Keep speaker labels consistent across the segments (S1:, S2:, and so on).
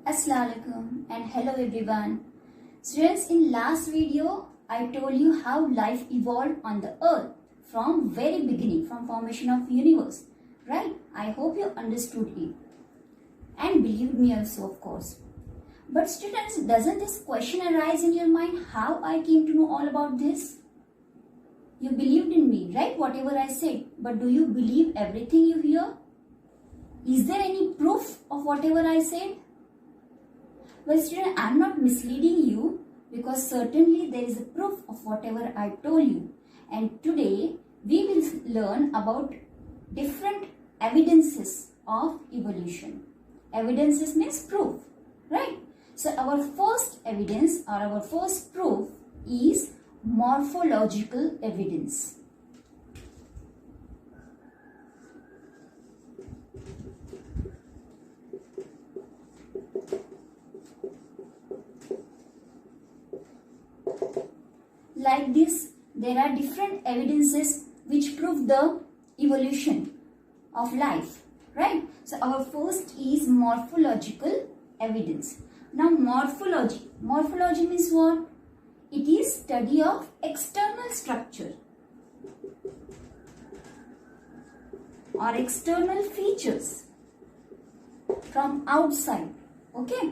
S1: Assalamualaikum and hello everyone. Students, in last video I told you how life evolved on the earth from very beginning, from formation of universe, right? I hope you understood it and believed me also, of course. But students, doesn't this question arise in your mind, how I came to know all about this? You believed in me, right? Whatever I said, but do you believe everything you hear? Is there any proof of whatever I said? Well, student, I am not misleading you, because certainly there is a proof of whatever I told you. And today we will learn about different evidences of evolution. Evidences means proof, right? So our first evidence or our first proof is morphological evidence. Like this, there are different evidences which prove the evolution of life, right? So our first is morphological evidence. Now morphology means what? It is study of external structure or external features from outside, okay?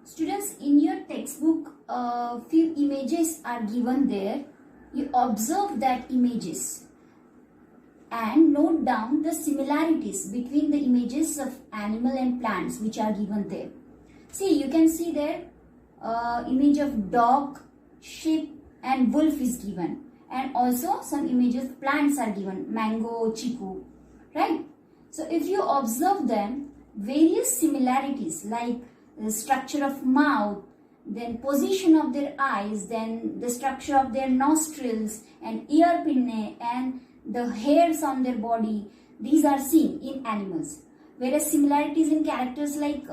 S1: Students, in your textbook, few images are given there. You observe that images and note down the similarities between the images of animal and plants which are given there. See, you can see there image of dog, sheep and wolf is given, and also some images of plants are given, mango, chiku, right? So if you observe them, various similarities like the structure of mouth, then position of their eyes, then the structure of their nostrils and ear pinnae and the hairs on their body, these are seen in animals. Whereas similarities in characters like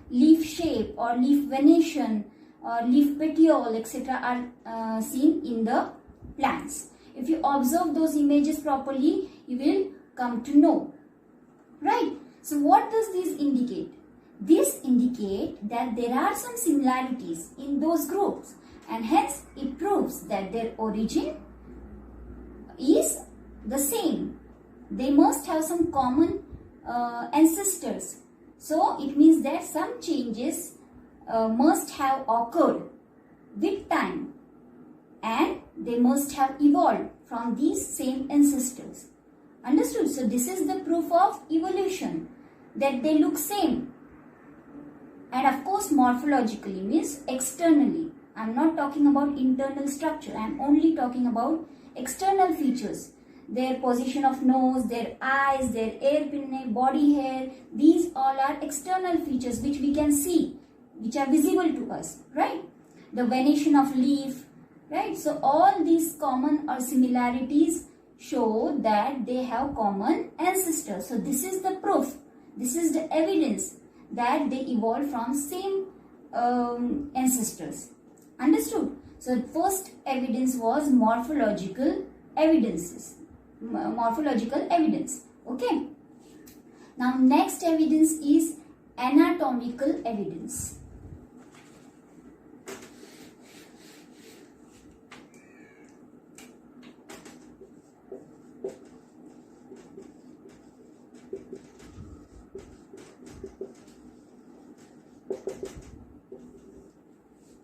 S1: leaf shape or leaf venation or leaf petiole, etc. are seen in the plants. If you observe those images properly, you will come to know, right? So what does this indicate? This indicates that there are some similarities in those groups, and hence it proves that their origin is the same. They must have some common ancestors. So it means that some changes must have occurred with time, and they must have evolved from these same ancestors. Understood? So this is the proof of evolution, that they look same. And of course, morphologically means externally. I am not talking about internal structure. I am only talking about external features. Their position of nose, their eyes, their ear pinnae, body hair. These all are external features which we can see, which are visible to us, right? The venation of leaf, right? So all these common or similarities show that they have common ancestors. So this is the proof. This is the evidence that they evolved from same ancestors. Understood? So first evidence was morphological evidences. Morphological evidence. Okay. Now next evidence is anatomical evidence.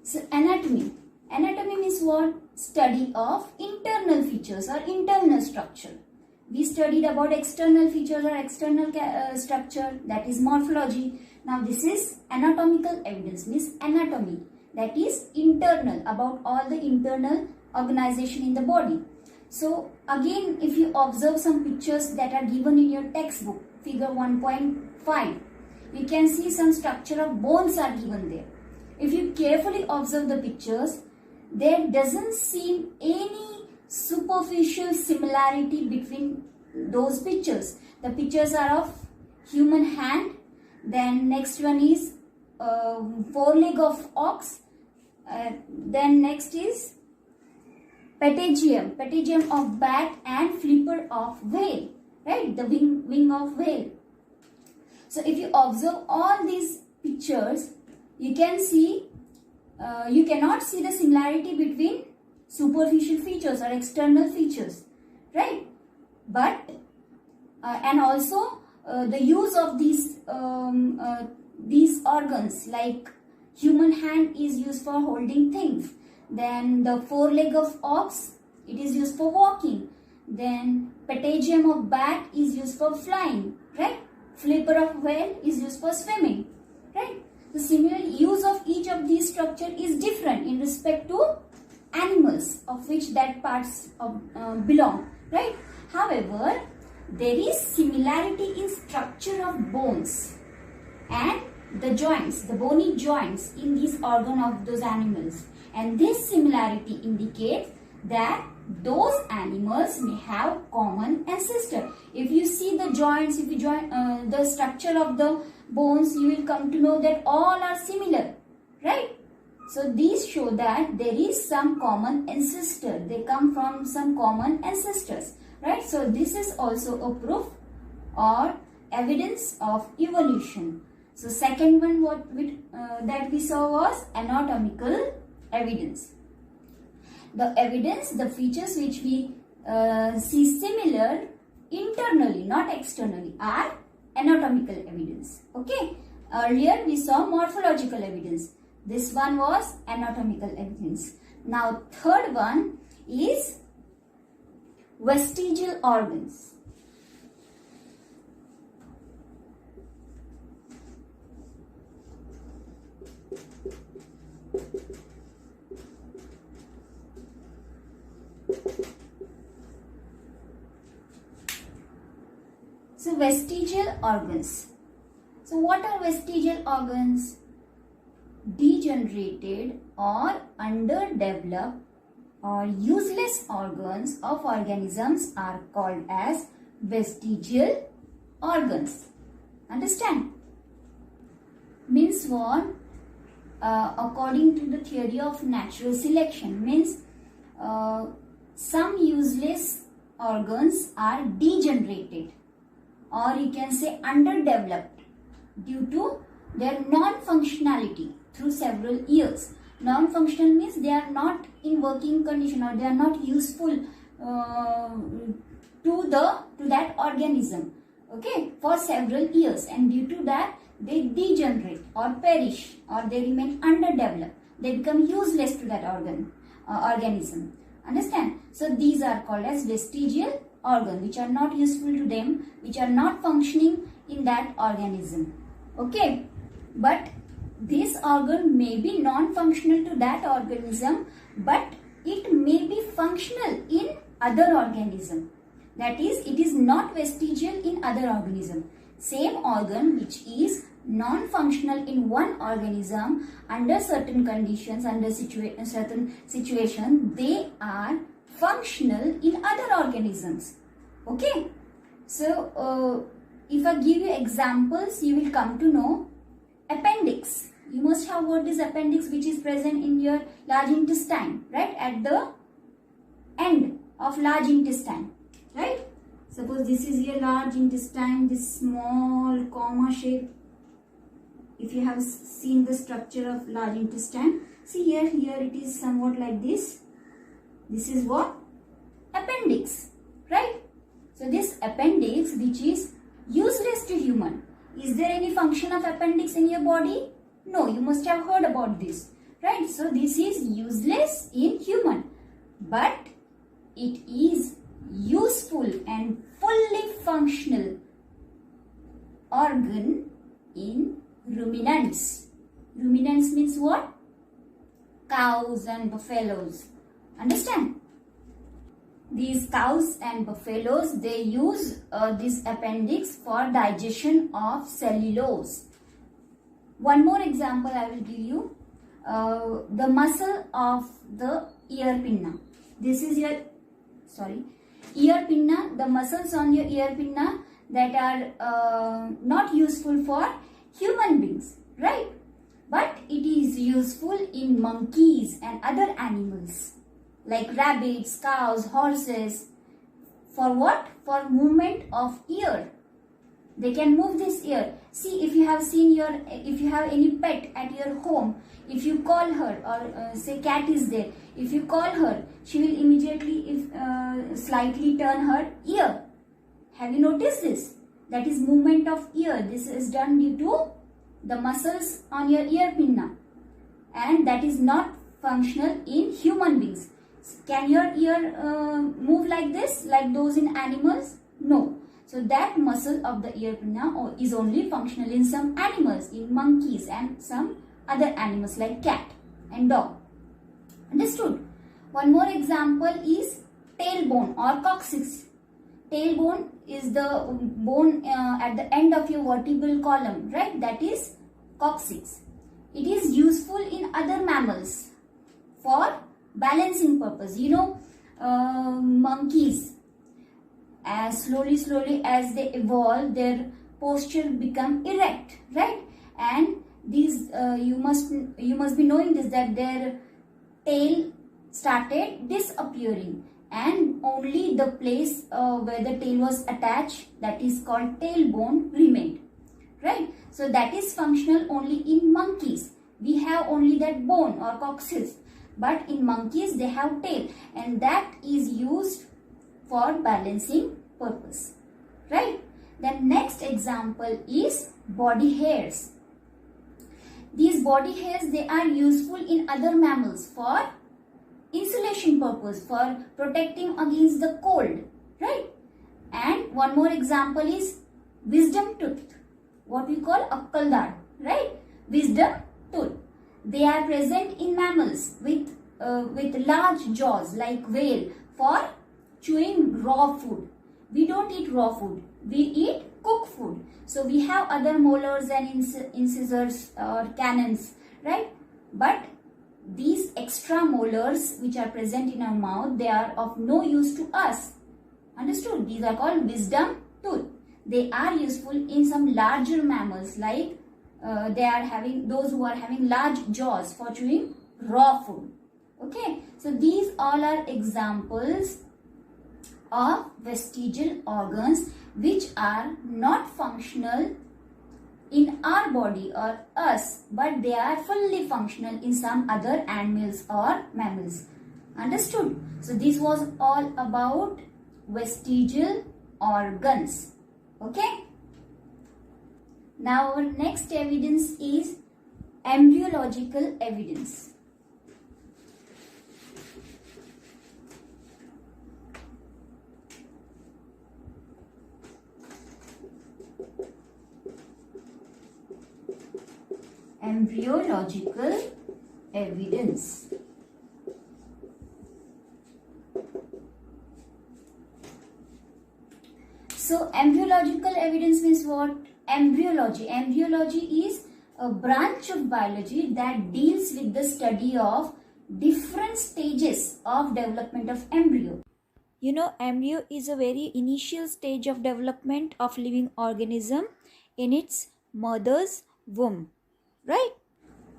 S1: So anatomy. Anatomy means what? Study of internal features or internal structure. We studied about external features or external structure, that is morphology. Now this is anatomical evidence, means anatomy, that is internal, about all the internal organization in the body. So again, if you observe some pictures that are given in your textbook, figure 1.5, you can see some structure of bones are given there. If you carefully observe the pictures, there doesn't seem any superficial similarity between those pictures. The pictures are of human hand, then next one is foreleg of ox, then next is patagium of bat and flipper of whale, right? The wing of whale. So if you observe all these pictures, you can see, you cannot see the similarity between superficial features or external features, right? But and also the use of these organs, like human hand is used for holding things, then the foreleg of ox, it is used for walking, then patagium of bat is used for flying, right? Flipper of whale is used for swimming, right? The similar use of each of these structure is different in respect to animals of which that parts belong, right? However, there is similarity in structure of bones and the joints, the bony joints in these organ of those animals, and this similarity indicates that those animals may have common ancestor. If you see the joints, if you join the structure of the bones, you will come to know that all are similar, right? So these show that there is some common ancestor. They come from some common ancestors, right? So this is also a proof or evidence of evolution. So second one that we saw was anatomical evidence. The evidence, the features which we see similar internally, not externally, are anatomical evidence. Okay. Earlier we saw morphological evidence. This one was anatomical evidence. Now third one is vestigial organs. So vestigial organs. So what are vestigial organs? Degenerated or underdeveloped or useless organs of organisms are called as vestigial organs. Understand? Means what? According to the theory of natural selection, means some useless organs are degenerated, or you can say underdeveloped, due to their non-functionality through several years. Non-functional means they are not in working condition, or they are not useful to that organism, okay, for several years, and due to that they degenerate or perish, or they remain underdeveloped. They become useless to that organism. Understand? So these are called as vestigial organs, which are not useful to them, which are not functioning in that organism. Okay, but this organ may be non-functional to that organism, but it may be functional in other organism. That is, it is not vestigial in other organism. Same organ which is non-functional in one organism, under certain conditions, under certain situation, they are functional in other organisms. Okay, so if I give you examples, you will come to know. Appendix. You must have heard this appendix, which is present in your large intestine, right? At the end of large intestine, right? Suppose this is your large intestine, this small comma shape. If you have seen the structure of large intestine, see here it is somewhat like this. This is what? Appendix, right? So this appendix, which is useless to human. Is there any function of appendix in your body? No, you must have heard about this, right? So this is useless in human, but it is useful and fully functional organ in ruminants. Ruminants means what? Cows and buffaloes. Understand? These cows and buffaloes, they use this appendix for digestion of cellulose. One more example I will give you. The muscle of the ear pinna. This is your, ear pinna, the muscles on your ear pinna that are not useful for human beings, right? But it is useful in monkeys and other animals, like rabbits, cows, horses. For what? For movement of ear. They can move this ear. See, if you have any pet at your home, if you call her, or say cat is there, if you call her, she will immediately slightly turn her ear. Have you noticed this? That is movement of ear. This is done due to the muscles on your ear pinna, and that is not functional in human beings. Can your ear move like this, like those in animals? No. So that muscle of the ear pinna is only functional in some animals, in monkeys and some other animals like cat and dog. Understood? One more example is tailbone or coccyx. Tailbone is the bone at the end of your vertebral column, right? That is coccyx. It is useful in other mammals for balancing purpose. You know, monkeys, as slowly as they evolve, their posture become erect, right? And these you must be knowing this, that their tail started disappearing, and only the place where the tail was attached, that is called tailbone, remained, right? So that is functional only in monkeys. We have only that bone or coccyx, but in monkeys they have tail, and that is used for balancing purpose, right? The next example is body hairs. These body hairs, they are useful in other mammals for insulation purpose, for protecting against the cold, right? And one more example is wisdom tooth, what we call akkal dad, right? Wisdom tooth. They are present in mammals with large jaws like whale for chewing raw food. We don't eat raw food, we eat cooked food. So we have other molars and incisors or canines, right? But these extra molars which are present in our mouth, they are of no use to us. Understood? These are called wisdom tooth. They are useful in some larger mammals, like those who are having large jaws for chewing raw food. Okay, so these all are examples of vestigial organs which are not functional in our body or us, but they are fully functional in some other animals or mammals. Understood? So this was all about vestigial organs. Okay. Now our next evidence is embryological evidence. Embryological evidence. So embryological evidence means what? Embryology. Embryology is a branch of biology that deals with the study of different stages of development of embryo.
S2: You know, embryo is a very initial stage of development of living organism in its mother's womb, right?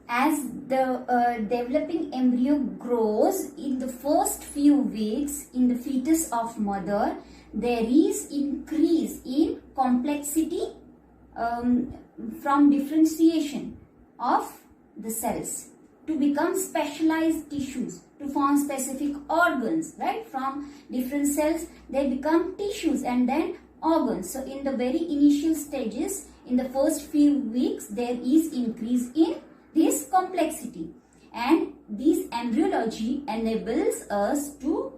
S1: As the developing embryo grows, in the first few weeks in the fetus of mother, there is increase in complexity from differentiation of the cells to become specialized tissues, to form specific organs, right? From different cells they become tissues and then organs. So in the very initial stages, in the first few weeks, there is increase in this complexity, and this embryology enables us to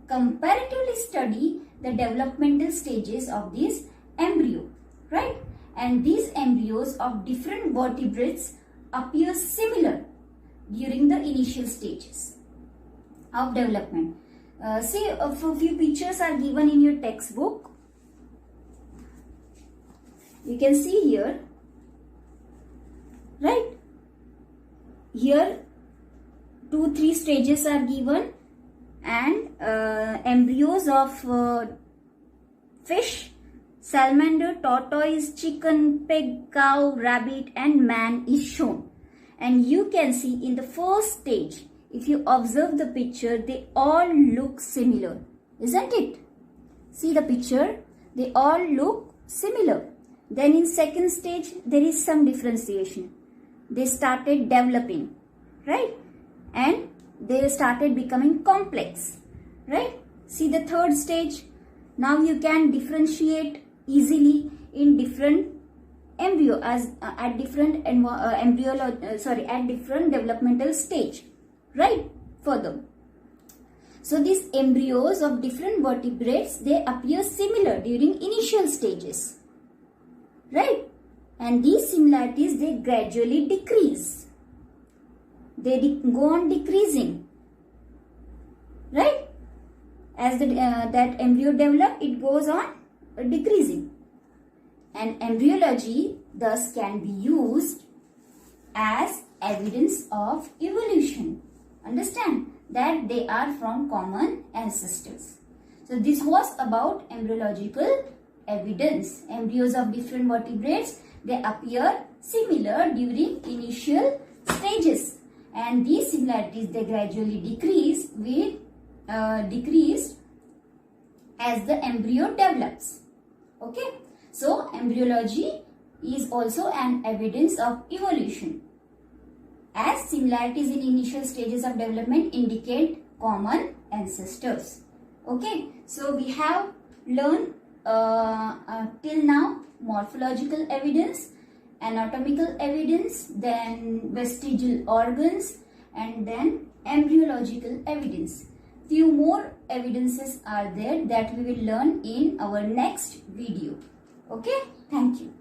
S1: comparatively study the developmental stages of this embryo, right? And these embryos of different vertebrates appear similar during the initial stages of development. See, a few pictures are given in your textbook. You can see here, right? Here 2-3 stages are given, and embryos of fish, salamander, tortoise, chicken, pig, cow, rabbit and man is shown. And you can see in the first stage, if you observe the picture, they all look similar, isn't it? See the picture, they all look similar. Then in second stage, there is some differentiation. They started developing, right? And they started becoming complex, right? See the third stage. Now you can differentiate easily in different embryo as at different at different developmental stage, right? Further, so these embryos of different vertebrates, they appear similar during initial stages, right? And these similarities, they gradually decrease. They go on decreasing, right? As that embryo develop, it goes on decreasing. And embryology thus can be used as evidence of evolution. Understand that they are from common ancestors. So this was about embryological evidence. Embryos of different vertebrates, they appear similar during initial stages, and these similarities, they gradually decrease as the embryo develops. Okay, so embryology is also an evidence of evolution, as similarities in initial stages of development indicate common ancestors. Okay, so we have learned till now morphological evidence, anatomical evidence, then vestigial organs, and then embryological evidence. Few more evidences are there that we will learn in our next video. Okay, thank you.